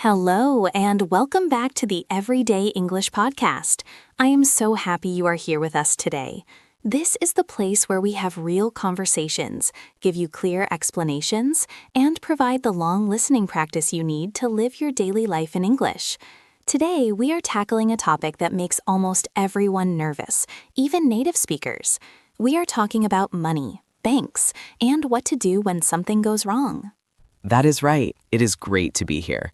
Hello, and welcome back to the Everyday English Podcast. I am so happy you are here with us today. This is the place where we have real conversations, give you clear explanations, and provide the long listening practice you need to live your daily life in English. Today, we are tackling a topic that makes almost everyone nervous, even native speakers. We are talking about money, banks, and what to do when something goes wrong. That is right. It is great to be here.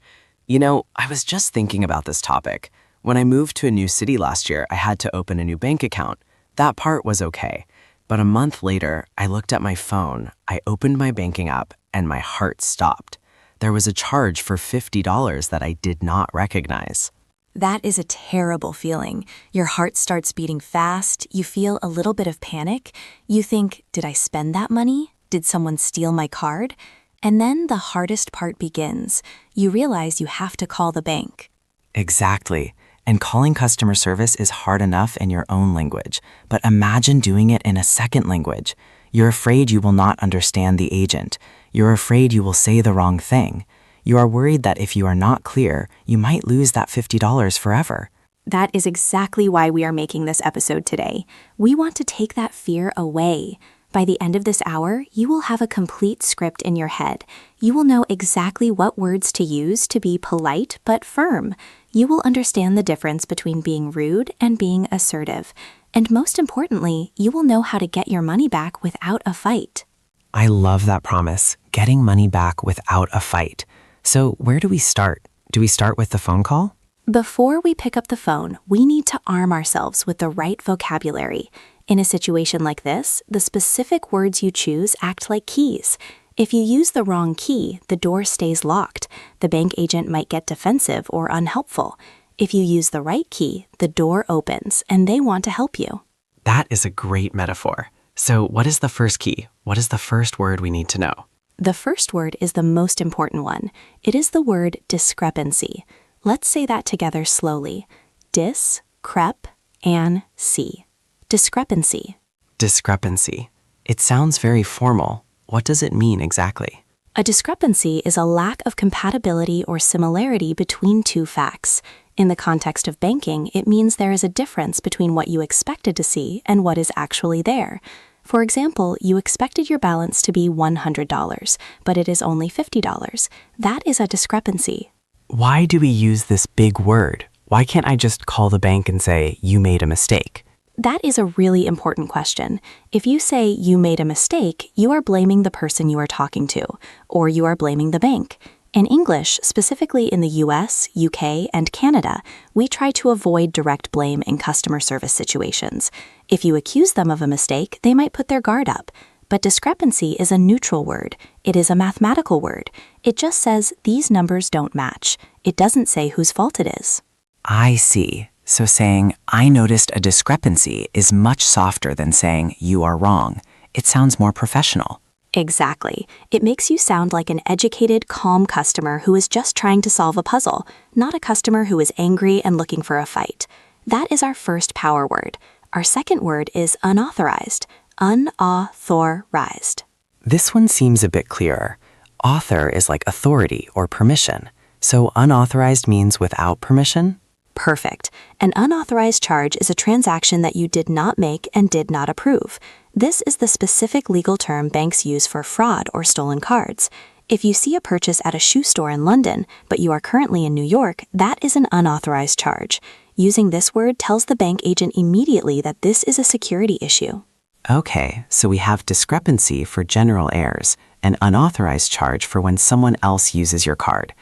You know, I was just thinking about this topic. When I moved to a new city last year, I had to open a new bank account. That part was okay. But a month later, I looked at my phone, I opened my banking app, and my heart stopped. There was a charge for $50 that I did not recognize. That is a terrible feeling. Your heart starts beating fast, you feel a little bit of panic. You think, did I spend that money? Did someone steal my card? And then the hardest part begins. You realize you have to call the bank. Exactly. And calling customer service is hard enough in your own language, but imagine doing it in a second language. You're afraid you will not understand the agent. You're afraid you will say the wrong thing. You are worried that if you are not clear, you might lose that $50 forever. That is exactly why we are making this episode today. We want to take that fear away. By the end of this hour, you will have a complete script in your head. You will know exactly what words to use to be polite but firm. You will understand the difference between being rude and being assertive. And most importantly, you will know how to get your money back without a fight. I love that promise, getting money back without a fight. So where do we start? Do we start with the phone call? Before we pick up the phone, we need to arm ourselves with the right vocabulary. In a situation like this, the specific words you choose act like keys. If you use the wrong key, the door stays locked. The bank agent might get defensive or unhelpful. If you use the right key, the door opens and they want to help you. That is a great metaphor. So what is the first key? What is the first word we need to know? The first word is the most important one. It is the word discrepancy. Let's say that together slowly. Discrepancy. Discrepancy. Discrepancy. It sounds very formal. What does it mean exactly? A discrepancy is a lack of compatibility or similarity between two facts. In the context of banking, it means there is a difference between what you expected to see and what is actually there. For example, you expected your balance to be $100, but it is only $50. That is a discrepancy. Why do we use this big word? Why can't I just call the bank and say, you made a mistake? That is a really important question. If you say you made a mistake, you are blaming the person you are talking to, or you are blaming the bank. In English, specifically in the US, UK, and Canada, we try to avoid direct blame in customer service situations. If you accuse them of a mistake, they might put their guard up. But discrepancy is a neutral word. It is a mathematical word. It just says these numbers don't match. It doesn't say whose fault it is. I see. So saying, I noticed a discrepancy is much softer than saying, you are wrong. It sounds more professional. Exactly. It makes you sound like an educated, calm customer who is just trying to solve a puzzle, not a customer who is angry and looking for a fight. That is our first power word. Our second word is unauthorized. Unauthorized. This one seems a bit clearer. Author is like authority or permission. So unauthorized means without permission? Perfect. An unauthorized charge is a transaction that you did not make and did not approve. This is the specific legal term banks use for fraud or stolen cards. If you see a purchase at a shoe store in London, but you are currently in New York, that is an unauthorized charge. Using this word tells the bank agent immediately that this is a security issue. Okay, so we have discrepancy for general errors, and unauthorized charge for when someone else uses your card.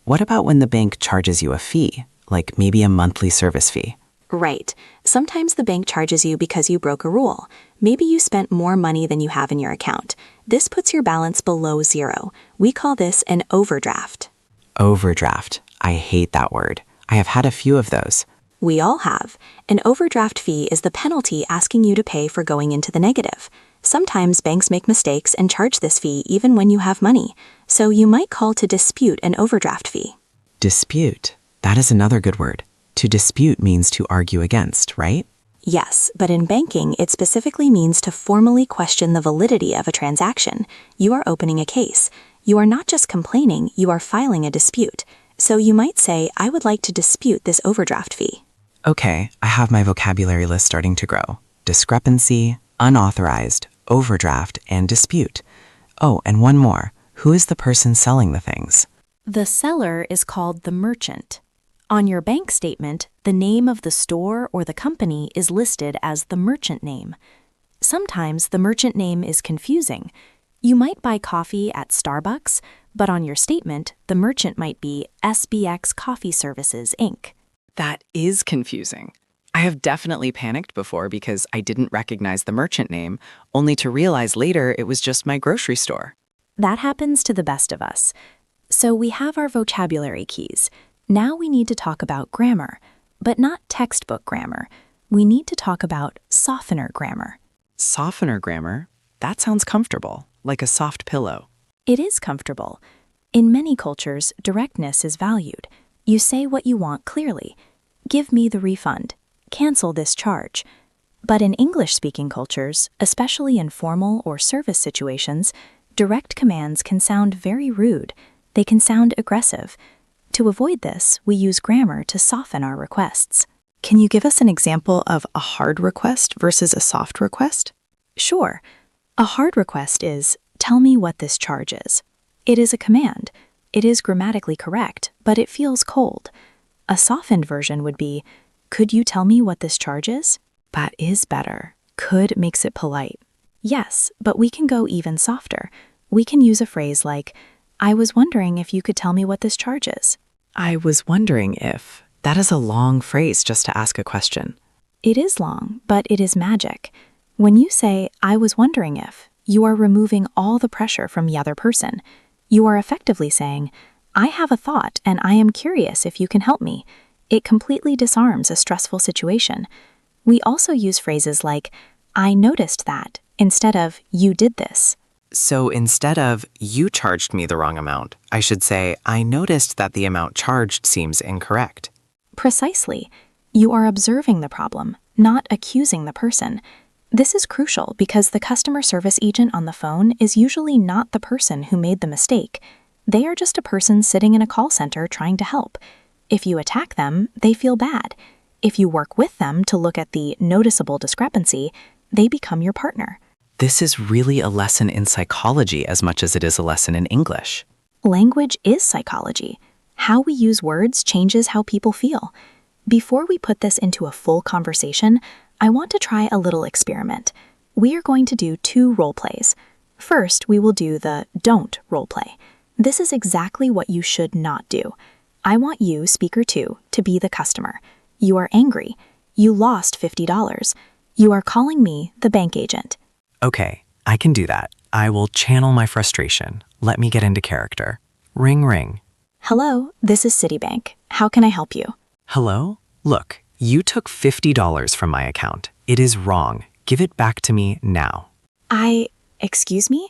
What about when the bank charges you a fee? Like maybe a monthly service fee. Right. Sometimes the bank charges you because you broke a rule. Maybe you spent more money than you have in your account. This puts your balance below zero. We call this an overdraft. Overdraft. I hate that word. I have had a few of those. We all have. An overdraft fee is the penalty asking you to pay for going into the negative. Sometimes banks make mistakes and charge this fee even when you have money. So you might call to dispute an overdraft fee. Dispute. That is another good word. To dispute means to argue against, right? Yes, but in banking, it specifically means to formally question the validity of a transaction. You are opening a case. You are not just complaining, you are filing a dispute. So you might say, I would like to dispute this overdraft fee. Okay, I have my vocabulary list starting to grow. Discrepancy, unauthorized, overdraft, and dispute. Oh, and one more. Who is the person selling the things? The seller is called the merchant. On your bank statement, the name of the store or the company is listed as the merchant name. Sometimes the merchant name is confusing. You might buy coffee at Starbucks, but on your statement, the merchant might be SBX Coffee Services, Inc. That is confusing. I have definitely panicked before because I didn't recognize the merchant name, only to realize later it was just my grocery store. That happens to the best of us. So we have our vocabulary keys. Now we need to talk about grammar, but not textbook grammar. We need to talk about softener grammar. Softener grammar? That sounds comfortable, like a soft pillow. It is comfortable. In many cultures, directness is valued. You say what you want clearly. Give me the refund. Cancel this charge. But in English-speaking cultures, especially in formal or service situations, direct commands can sound very rude. They can sound aggressive. To avoid this, we use grammar to soften our requests. Can you give us an example of a hard request versus a soft request? Sure. A hard request is, tell me what this charge is. It is a command. It is grammatically correct, but it feels cold. A softened version would be, could you tell me what this charge is? That is better. Could makes it polite. Yes, but we can go even softer. We can use a phrase like, I was wondering if you could tell me what this charge is. I was wondering if. That is a long phrase just to ask a question. It is long, but it is magic. When you say, I was wondering if, you are removing all the pressure from the other person. You are effectively saying, I have a thought and I am curious if you can help me. It completely disarms a stressful situation. We also use phrases like, I noticed that, instead of, you did this. So instead of, you charged me the wrong amount, I should say, I noticed that the amount charged seems incorrect. Precisely. You are observing the problem, not accusing the person. This is crucial because the customer service agent on the phone is usually not the person who made the mistake. They are just a person sitting in a call center trying to help. If you attack them, they feel bad. If you work with them to look at the noticeable discrepancy, they become your partner. This is really a lesson in psychology as much as it is a lesson in English. Language is psychology. How we use words changes how people feel. Before we put this into a full conversation, I want to try a little experiment. We are going to do 2 role plays. First, we will do the don't role play. This is exactly what you should not do. I want you, speaker 2, to be the customer. You are angry. You lost $50. You are calling me, the bank agent. Okay, I can do that. I will channel my frustration. Let me get into character. Ring, ring. Hello, this is Citibank. How can I help you? Hello? Look, you took $50 from my account. It is wrong. Give it back to me now. Excuse me?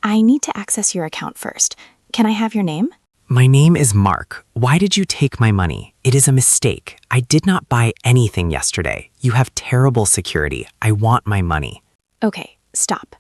I need to access your account first. Can I have your name? My name is Mark. Why did you take my money? It is a mistake. I did not buy anything yesterday. You have terrible security. I want my money. Okay, stop.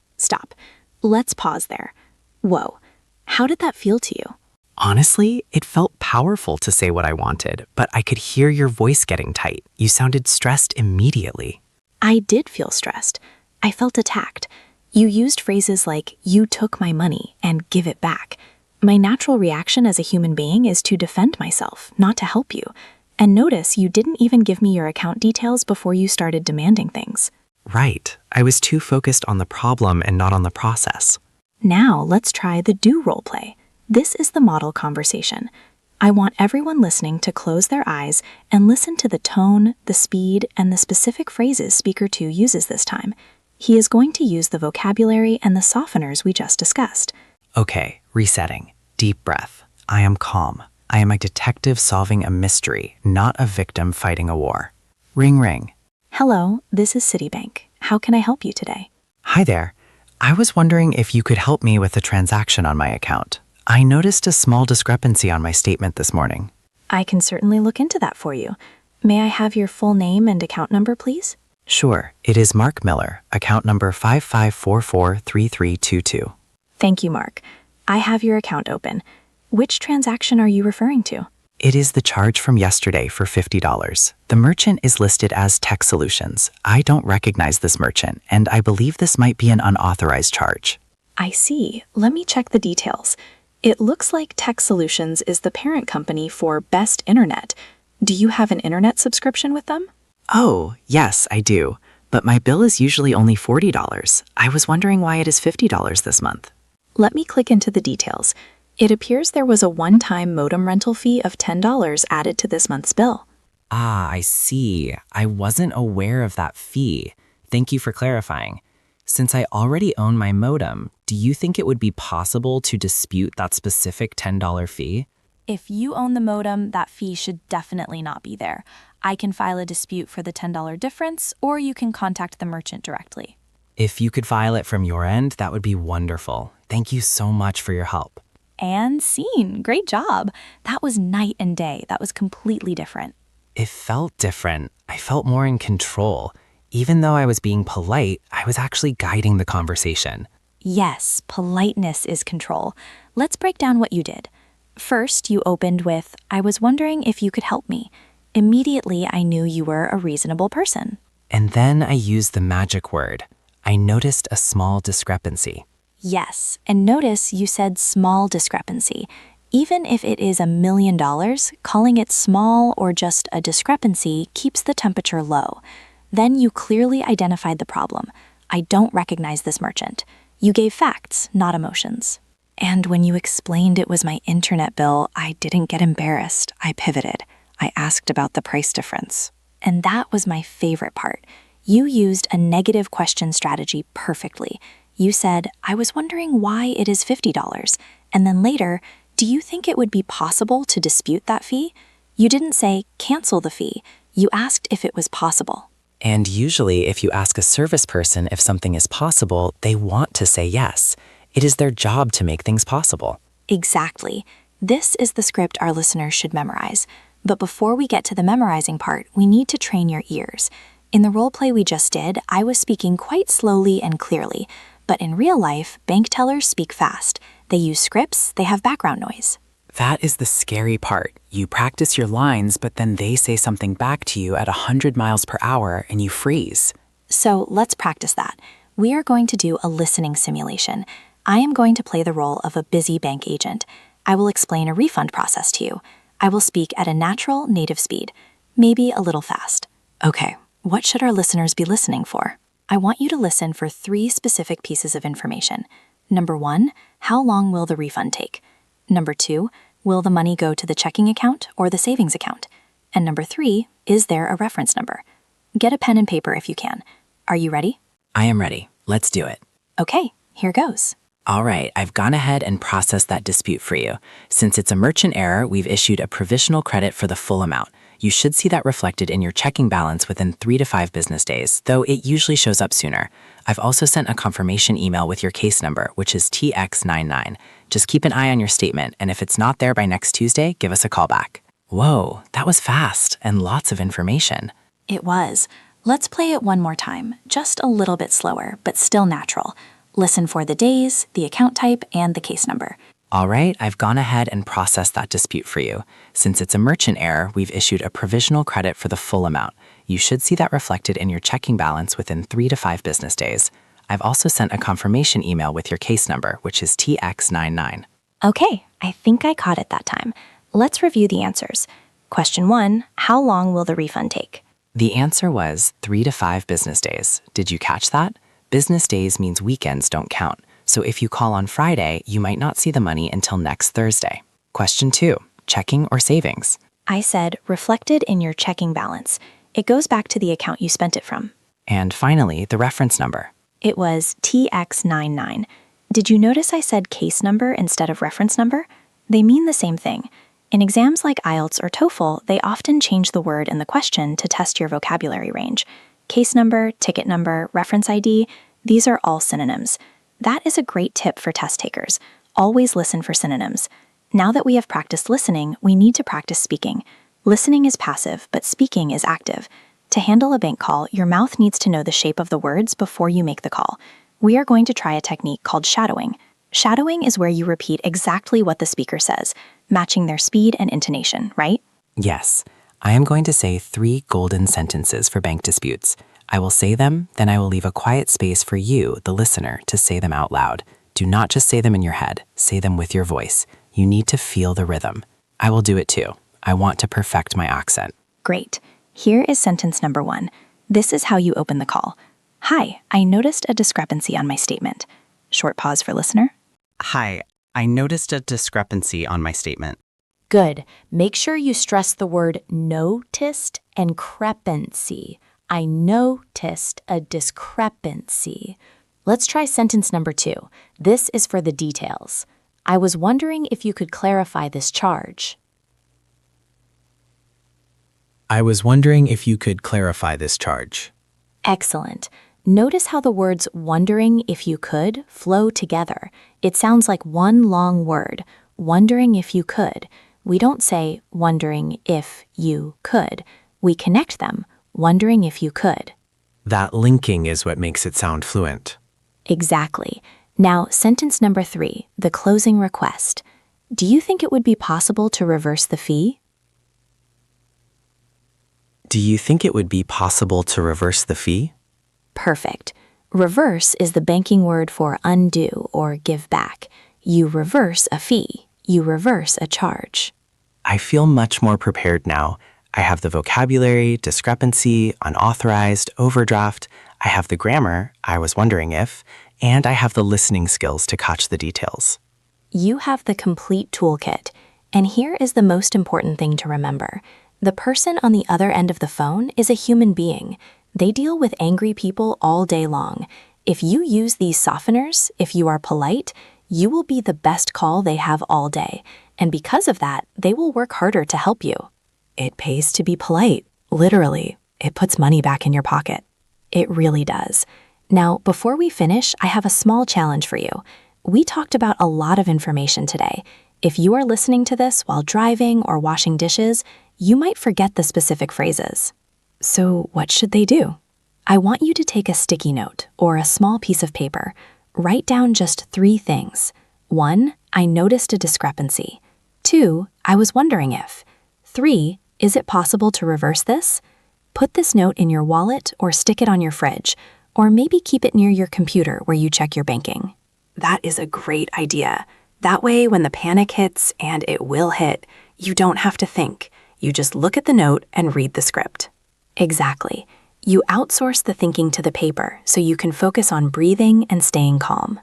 Let's pause there. Whoa, how did that feel to you? Honestly, it felt powerful to say what I wanted, but I could hear your voice getting tight. You sounded stressed immediately. I did feel stressed. I felt attacked. You used phrases like, you took my money, and give it back. My natural reaction as a human being is to defend myself, not to help you. And notice you didn't even give me your account details before you started demanding things. Right. I was too focused on the problem and not on the process. Now let's try the do role play. This is the model conversation. I want everyone listening to close their eyes and listen to the tone, the speed, and the specific phrases speaker 2 uses this time. He is going to use the vocabulary and the softeners we just discussed. Okay, resetting. Deep breath. I am calm. I am a detective solving a mystery, not a victim fighting a war. Ring, ring. Hello, this is Citibank. How can I help you today? Hi there. I was wondering if you could help me with a transaction on my account. I noticed a small discrepancy on my statement this morning. I can certainly look into that for you. May I have your full name and account number, please? Sure, it is Mark Miller, account number 55443322. Thank you, Mark. I have your account open. Which transaction are you referring to? It is the charge from yesterday for $50. The merchant is listed as Tech Solutions. I don't recognize this merchant, and I believe this might be an unauthorized charge. I see. Let me check the details. It looks like Tech Solutions is the parent company for Best Internet. Do you have an internet subscription with them? Oh, yes, I do. But my bill is usually only $40. I was wondering why it is $50 this month. Let me click into the details. It appears there was a one-time modem rental fee of $10 added to this month's bill. Ah, I see. I wasn't aware of that fee. Thank you for clarifying. Since I already own my modem, do you think it would be possible to dispute that specific $10 fee? If you own the modem, that fee should definitely not be there. I can file a dispute for the $10 difference, or you can contact the merchant directly. If you could file it from your end, that would be wonderful. Thank you so much for your help. And scene. Great job. That was night and day. That was completely different. It felt different. I felt more in control. Even though I was being polite, I was actually guiding the conversation. Yes, politeness is control. Let's break down what you did. First, you opened with, "I was wondering if you could help me." Immediately, I knew you were a reasonable person. And then I used the magic word. I noticed a small discrepancy. Yes, and notice you said small discrepancy. Even if it is $1 million, calling it small or just a discrepancy keeps the temperature low. Then you clearly identified the problem. I don't recognize this merchant. You gave facts, not emotions. And when you explained it was my internet bill, I didn't get embarrassed. I pivoted. I asked about the price difference. And that was my favorite part. You used a negative question strategy perfectly. You said, "I was wondering why it is $50. And then later, "Do you think it would be possible to dispute that fee?" You didn't say, "Cancel the fee." You asked if it was possible. And usually, if you ask a service person if something is possible, they want to say yes. It is their job to make things possible. Exactly. This is the script our listeners should memorize. But before we get to the memorizing part, we need to train your ears. In the role play we just did, I was speaking quite slowly and clearly. But in real life, bank tellers speak fast. They use scripts, they have background noise. That is the scary part. You practice your lines, but then they say something back to you at 100 miles per hour and you freeze. So let's practice that. We are going to do a listening simulation. I am going to play the role of a busy bank agent. I will explain a refund process to you. I will speak at a natural, native speed, maybe a little fast. Okay, what should our listeners be listening for? I want you to listen for 3 specific pieces of information. Number 1, how long will the refund take? Number 2, will the money go to the checking account or the savings account? And number 3, is there a reference number? Get a pen and paper if you can. Are you ready? I am ready. Let's do it. Okay, here goes. All right, I've gone ahead and processed that dispute for you. Since it's a merchant error, we've issued a provisional credit for the full amount. You should see that reflected in your checking balance within 3 to 5 business days, though it usually shows up sooner. I've also sent a confirmation email with your case number, which is TX99. Just keep an eye on your statement, and if it's not there by next Tuesday, give us a call back. Whoa, that was fast and lots of information. It was. Let's play it one more time, just a little bit slower, but still natural. Listen for the days, the account type, and the case number. All right, I've gone ahead and processed that dispute for you. Since it's a merchant error, we've issued a provisional credit for the full amount. You should see that reflected in your checking balance within 3 to 5 business days. I've also sent a confirmation email with your case number, which is TX99. Okay, I think I caught it that time. Let's review the answers. Question 1, how long will the refund take? The answer was 3 to 5 business days. Did you catch that? Business days means weekends don't count. So if you call on Friday, you might not see the money until next Thursday. Question 2, checking or savings? I said reflected in your checking balance. It goes back to the account you spent it from. And finally, the reference number. It was TX99. Did you notice I said case number instead of reference number? They mean the same thing. In exams like IELTS or TOEFL, they often change the word in the question to test your vocabulary range. Case number, ticket number, reference ID, these are all synonyms. That is a great tip for test takers. Always listen for synonyms. Now that we have practiced listening, we need to practice speaking. Listening is passive, but speaking is active. To handle a bank call, your mouth needs to know the shape of the words before you make the call. We are going to try a technique called shadowing. Shadowing is where you repeat exactly what the speaker says, matching their speed and intonation, right? Yes, I am going to say 3 golden sentences for bank disputes. I will say them, then I will leave a quiet space for you, the listener, to say them out loud. Do not just say them in your head, say them with your voice. You need to feel the rhythm. I will do it too. I want to perfect my accent. Great. Here is sentence number 1. This is how you open the call. Hi, I noticed a discrepancy on my statement. Short pause for listener. Hi, I noticed a discrepancy on my statement. Good. Make sure you stress the word noticed and crepancy. I noticed a discrepancy. Let's try sentence number 2. This is for the details. I was wondering if you could clarify this charge. I was wondering if you could clarify this charge. Excellent. Notice how the words wondering if you could flow together. It sounds like one long word, wondering if you could. We don't say wondering if you could. We connect them, wondering if you could. That linking is what makes it sound fluent. Exactly. Now, sentence number 3, the closing request. Do you think it would be possible to reverse the fee? Do you think it would be possible to reverse the fee? Perfect. Reverse is the banking word for undo or give back. You reverse a fee. You reverse a charge. I feel much more prepared now. I have the vocabulary, discrepancy, unauthorized, overdraft. I have the grammar, I was wondering if, and I have the listening skills to catch the details. You have the complete toolkit. And here is the most important thing to remember. The person on the other end of the phone is a human being. They deal with angry people all day long. If you use these softeners, if you are polite, you will be the best call they have all day. And because of that, they will work harder to help you. It pays to be polite. Literally, it puts money back in your pocket. It really does. Now, before we finish, I have a small challenge for you. We talked about a lot of information today. If you are listening to this while driving or washing dishes, you might forget the specific phrases. So what should they do? I want you to take a sticky note or a small piece of paper. Write down just 3 things. 1, I noticed a discrepancy. 2, I was wondering if. 3, is it possible to reverse this? Put this note in your wallet or stick it on your fridge, or maybe keep it near your computer where you check your banking. That is a great idea. That way, when the panic hits, and it will hit, you don't have to think. You just look at the note and read the script. Exactly. You outsource the thinking to the paper so you can focus on breathing and staying calm.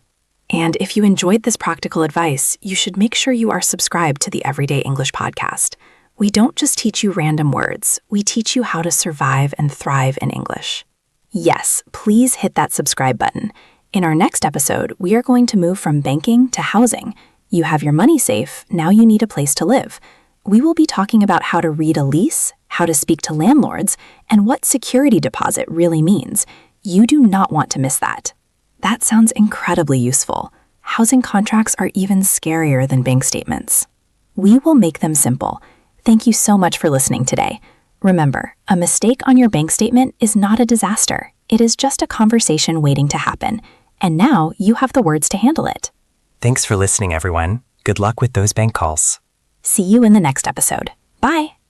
And if you enjoyed this practical advice, you should make sure you are subscribed to the Everyday English podcast. We don't just teach you random words, we teach you how to survive and thrive in English. Yes, please hit that subscribe button. In our next episode, we are going to move from banking to housing. You have your money safe, now you need a place to live. We will be talking about how to read a lease, how to speak to landlords, and what security deposit really means. You do not want to miss that. That sounds incredibly useful. Housing contracts are even scarier than bank statements. We will make them simple. Thank you so much for listening today. Remember, a mistake on your bank statement is not a disaster. It is just a conversation waiting to happen. And now you have the words to handle it. Thanks for listening, everyone. Good luck with those bank calls. See you in the next episode. Bye!